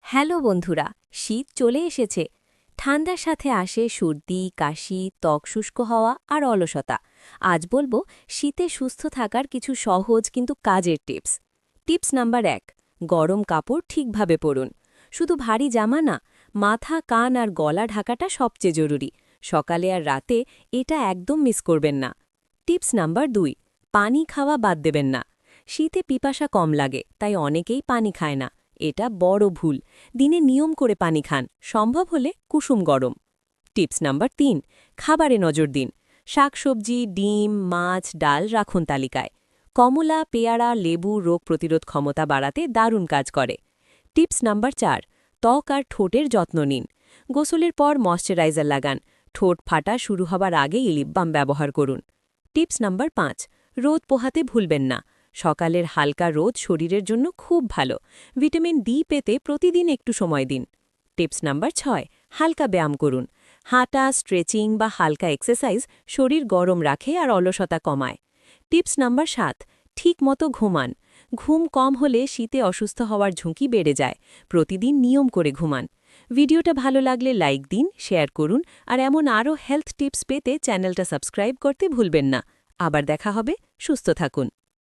Hello বন্ধুরা, শীত চলে এসেছে। ঠান্ডার সাথে আসে সর্দি, কাশি, ত্বক শুষ্ক হওয়া আর অলসতা। আজ বলবো শীতে সুস্থ থাকার কিছু সহজ কিন্তু কাজের টিপস। টিপস নাম্বার ১, গরম কাপড় ঠিকভাবে পরুন। শুধু ভারী জামা না, মাথা, কান আর গলা ঢাকাটা সবচেয়ে জরুরি। সকালে আর রাতে এটা একদম মিস করবেন না। টিপস নাম্বার ২, পানি খাওয়া বাদ দেবেন না। শীতে পিপাসা কম লাগে, তাই অনেকেই পানি খায় না। এটা বড় ভুল। দিনে নিয়ম করে পানি খান, সম্ভব হলে কুসুম গরম। টিপস নাম্বার ৩, খাবারে নজর দিন। শাকসবজি, ডিম, মাছ, ডাল রাখুন তালিকায়। কমলা, পেয়ারা, লেবু রোগ প্রতিরোধ ক্ষমতা বাড়াতে দারুণ কাজ করে। টিপস নাম্বার ৪, ত্বক আর ঠোঁটের যত্ন নিন। গোসলের পর ময়শ্চারাইজার লাগান। ঠোঁট ফাটা শুরু হবার আগেই লিপ বাম ব্যবহার করুন। টিপস নাম্বার ৫, রোদ পোহাতে ভুলবেন না। সকালের হালকা রোদ শরীরের জন্য খুব ভালো। ভিটামিন ডি পেতে প্রতিদিন একটু সময় দিন। টিপস নাম্বার ৬, হালকা ব্যায়াম করুন। হাঁটা, স্ট্রেচিং বা হালকা এক্সারসাইজ শরীর গরম রাখে আর অলসতা কমায়। টিপস নাম্বার ৭, ঠিক মতো ঘুমান। ঘুম কম হলে শীতে অসুস্থ হওয়ার ঝুঁকি বেড়ে যায়। প্রতিদিন নিয়ম করে ঘুমান। ভিডিওটা ভালো লাগলে লাইক দিন, শেয়ার করুন আর এমন আরও হেলথ টিপস পেতে চ্যানেলটা সাবস্ক্রাইব করতে ভুলবেন না। আবার দেখা হবে। সুস্থ থাকুন।